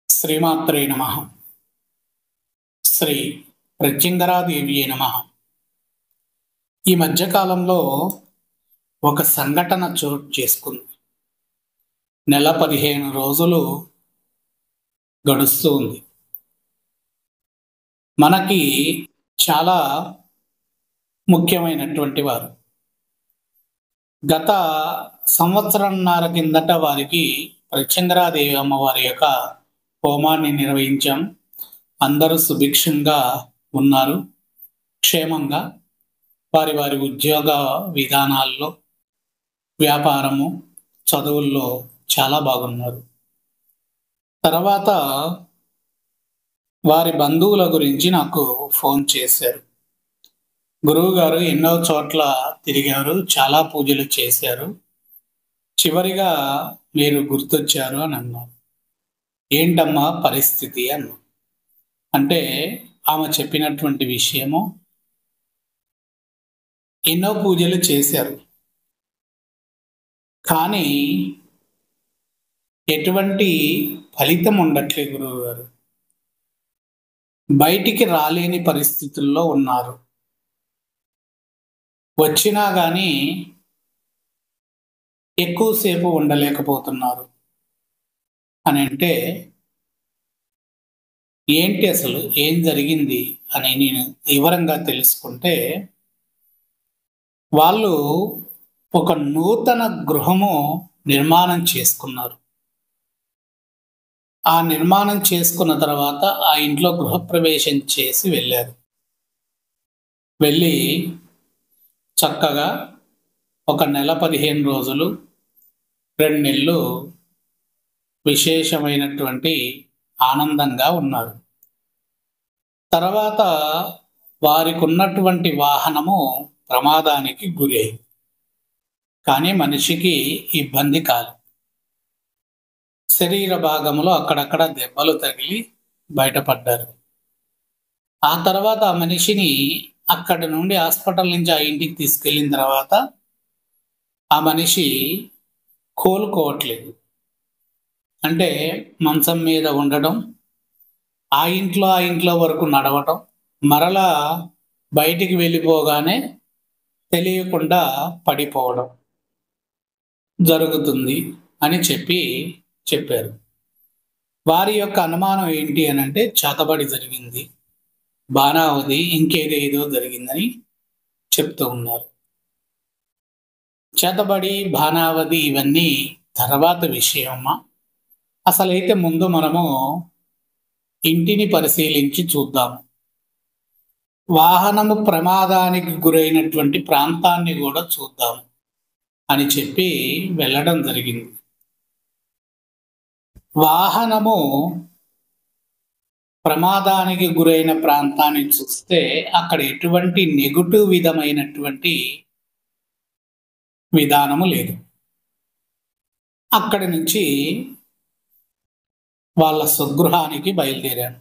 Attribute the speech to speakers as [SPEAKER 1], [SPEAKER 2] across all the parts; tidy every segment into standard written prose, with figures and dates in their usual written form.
[SPEAKER 1] శ్రీమాత్రే నమః. శ్రీ ప్రత్యంగరాదేవియే నమః. ఈ మధ్యకాలంలో ఒక సంఘటన చోటు చేసుకుంది. నెల 15 రోజులు గడుస్తూ ఉంది. మనకి చాలా ముఖ్యమైనటువంటి వారు. గత సంవత్సరంన్నర కిందట వారికి ప్రత్యంగరాదేవి అమ్మవారి యొక్క హోమాన్ని నిర్వహించాం. అందరూ సుభిక్షంగా ఉన్నారు, క్షేమంగా వారి వారి ఉద్యోగ విధానాల్లో, వ్యాపారము, చదువుల్లో చాలా బాగున్నారు. తర్వాత వారి బంధువుల గురించి నాకు ఫోన్ చేశారు. గురువు గారు ఎన్నో చోట్ల తిరిగారు, చాలా పూజలు చేశారు, చివరిగా మీరు గుర్తొచ్చారు అని అన్నారు. ఏంటమ్మా పరిస్థితి అన్నా. అంటే ఆమె చెప్పినటువంటి విషయము, ఎన్నో పూజలు చేశారు కానీ ఎటువంటి ఫలితం ఉండట్లేదు గురువు గారు. బయటికి రాలేని పరిస్థితుల్లో ఉన్నారు. వచ్చినా కానీ ఎక్కువసేపు ఉండలేకపోతున్నారు అని అంటే, ఏంటి అసలు ఏం జరిగింది అని నేను వివరంగా తెలుసుకుంటే, వాళ్ళు ఒక నూతన గృహము నిర్మాణం చేసుకున్నారు. ఆ నిర్మాణం చేసుకున్న తర్వాత ఆ ఇంట్లో గృహప్రవేశం చేసి వెళ్ళారు. వెళ్ళి చక్కగా ఒక నెల 15 రోజులు 2 నెలలు విశేషమైనటువంటి ఆనందంగా ఉన్నారు. తర్వాత వారికి ఉన్నటువంటి వాహనము ప్రమాదానికి గురైంది. కానీ మనిషికి ఇబ్బంది కాదు. శరీర భాగంలో అక్కడక్కడ దెబ్బలు తగిలి బయటపడ్డారు. ఆ తర్వాత ఆ మనిషిని అక్కడి నుండి హాస్పిటల్ నుంచి ఆ ఇంటికి తీసుకెళ్ళిన తర్వాత ఆ మనిషి కోలుకోవట్లేదు. అంటే మంచం మీద ఉండడం, ఆ ఇంట్లో వరకు నడవటం, మరలా బయటికి వెళ్ళిపోగానే తెలియకుండా పడిపోవడం జరుగుతుంది అని చెప్పారు. వారి యొక్క అనుమానం ఏంటి అని అంటే, చేతబడి జరిగింది, బాణావతి ఇంకేదేదో జరిగిందని చెప్తూ ఉన్నారు. చేతబడి, బాణావతి ఇవన్నీ తర్వాత విషయమ్మా. అసలైతే ముందు మనము ఇంటిని పరిశీలించి చూద్దాము. వాహనము ప్రమాదానికి గురైనటువంటి ప్రాంతాన్ని కూడా చూద్దాము అని చెప్పి వెళ్ళడం జరిగింది. వాహనము ప్రమాదానికి గురైన ప్రాంతాన్ని చూస్తే అక్కడ ఎటువంటి నెగటివ్ విధమైనటువంటి విధానము లేదు. అక్కడి నుంచి వాళ్ళ స్వగృహానికి బయలుదేరాను.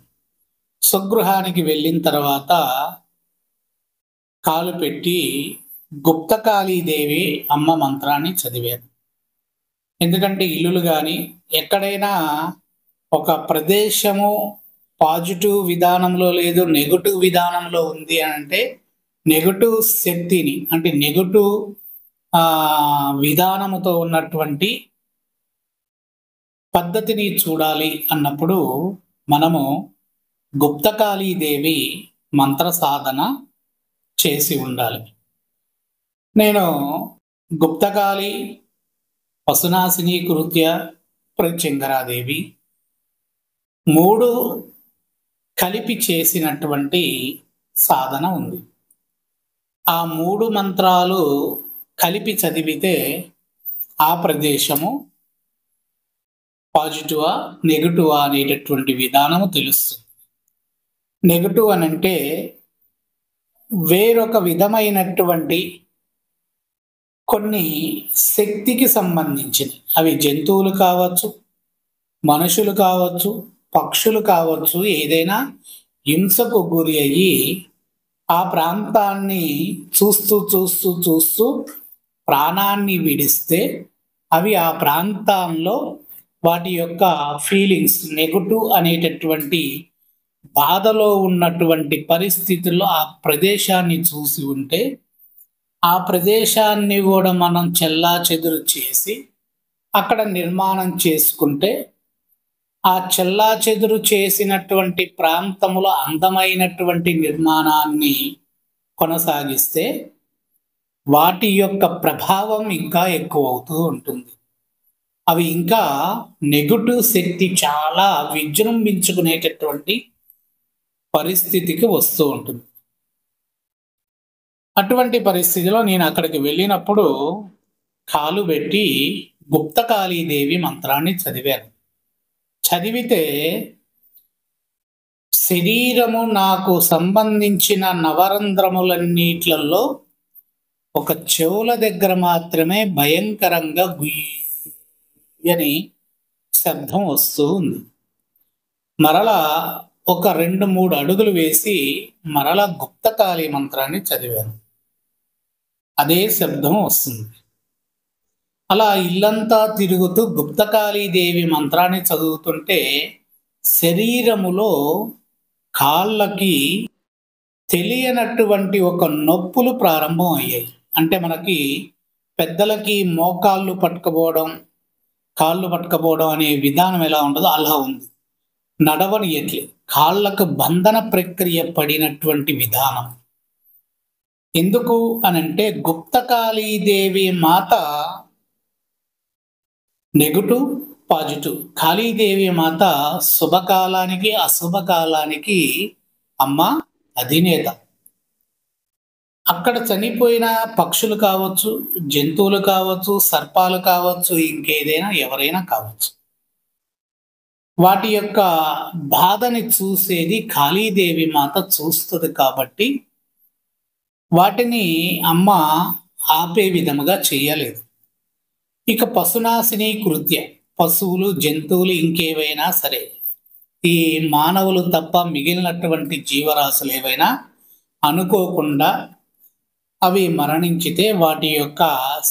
[SPEAKER 1] స్వగృహానికి వెళ్ళిన తర్వాత కాలు పెట్టి గుప్తకాళీదేవి అమ్మ మంత్రాన్ని చదివాను. ఎందుకంటే ఇల్లులు కానీ ఎక్కడైనా ఒక ప్రదేశము పాజిటివ్ విధానంలో లేదు, నెగటివ్ విధానంలో ఉంది అని అంటే, నెగటివ్ శక్తిని అంటే నెగటివ్ విధానముతో ఉన్నటువంటి పద్ధతిని చూడాలి అన్నప్పుడు మనము గుప్తకాళీదేవి మంత్ర సాధన చేసి ఉండాలి. నేను గుప్తకాళి, పశునాశిని కృత్య, ప్రత్యంగరాదేవి 3 కలిపి చేసినటువంటి సాధన ఉంది. ఆ 3 మంత్రాలు కలిపి చదివితే ఆ ప్రదేశము పాజిటివా నెగటివా అనేటటువంటి విధానము తెలుస్తుంది. నెగటివ్ అని అంటే వేరొక విధమైనటువంటి కొన్ని శక్తికి సంబంధించినవి, అవి జంతువులు కావచ్చు, మనుషులు కావచ్చు, పక్షులు కావచ్చు, ఏదైనా హింసకు గురి అయ్యి ఆ ప్రాంతాన్ని చూస్తూ ప్రాణాన్ని విడిస్తే అవి ఆ ప్రాంతంలో వాటి యొక్క ఫీలింగ్స్ నెగటివ్ అనేటటువంటి బాధలో ఉన్నటువంటి పరిస్థితుల్లో ఆ ప్రదేశాన్ని చూసి ఉంటే ఆ ప్రదేశాన్ని కూడా మనం చెల్లాచెదురు చేసి అక్కడ నిర్మాణం చేసుకుంటే ఆ చెల్లాచెదురు చేసినటువంటి ప్రాంతంలో అందమైనటువంటి నిర్మాణాన్ని కొనసాగిస్తే వాటి యొక్క ప్రభావం ఇంకా ఎక్కువ అవుతూ ఉంటుంది. అవి ఇంకా నెగటివ్ శక్తి చాలా విజృంభించుకునేటటువంటి పరిస్థితికి వస్తూ ఉంటుంది. అటువంటి పరిస్థితిలో నేను అక్కడికి వెళ్ళినప్పుడు కాలు పెట్టి గుప్తకాళీదేవి మంత్రాన్ని చదివాను. చదివితే శరీరము నాకు సంబంధించిన నవరంధ్రములన్నిట్లలో ఒక చెవుల దగ్గర మాత్రమే భయంకరంగా గుయ్యని శబ్దం వస్తూ ఉంది. మరలా ఒక 2-3 అడుగులు వేసి మరలా గుప్తకాళీ మంత్రాన్ని చదివాను. అదే శబ్దం వస్తుంది. అలా ఇల్లంతా తిరుగుతూ గుప్తకాళీదేవి మంత్రాన్ని చదువుతుంటే శరీరములో కాళ్ళకి తెలియనటువంటి ఒక నొప్పులు ప్రారంభం అయ్యాయి. అంటే మనకి పెద్దలకి మోకాళ్ళు పట్టుకపోవడం, కాళ్ళు పట్టుకపోవడం అనే విధానం ఎలా ఉంటుందో అలా ఉంది. నడవనియట్లే, కాళ్ళకు బంధన ప్రక్రియ పడినటువంటి విధానం. ఎందుకు అనంటే గుప్తకాళీదేవి మాత నెగటివ్ పాజిటివ్. కాళీదేవి మాత శుభకాలానికి అశుభకాలానికి అమ్మ అధినేత. అక్కడ చనిపోయిన పక్షులు కావచ్చు, జంతువులు కావచ్చు, సర్పాలు కావచ్చు, ఇంకేదైనా ఎవరైనా కావచ్చు, వాటి యొక్క బాధని చూసేది కాళీదేవి మాత చూస్తుంది. కాబట్టి వాటిని అమ్మ ఆపే విధముగా చేయలేదు. ఇక పశునాశిని కృత్య, పశువులు జంతువులు ఇంకేవైనా సరే, ఈ మానవులు తప్ప మిగిలినటువంటి జీవరాశులు ఏవైనా అనుకోకుండా అవి మరణించితే వాటి యొక్క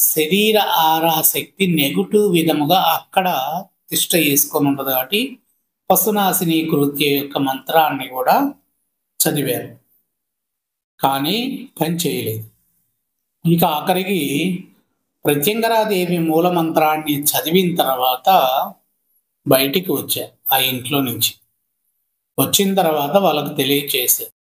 [SPEAKER 1] శరీర ఆరాశక్తి నెగటివ్ విధముగా అక్కడ తిష్ట చేసుకొని ఉంటుంది. కాబట్టి పశునాశిని కృత్య యొక్క మంత్రాన్ని కూడా చదివారు, కానీ పని చేయలేదు. ఇక ఆఖరికి ప్రత్యంగరాదేవి మూల మంత్రాన్ని చదివిన తర్వాత బయటికి వచ్చా. ఆ ఇంట్లో నుంచి వచ్చిన తర్వాత వాళ్ళకు తెలియచేసా,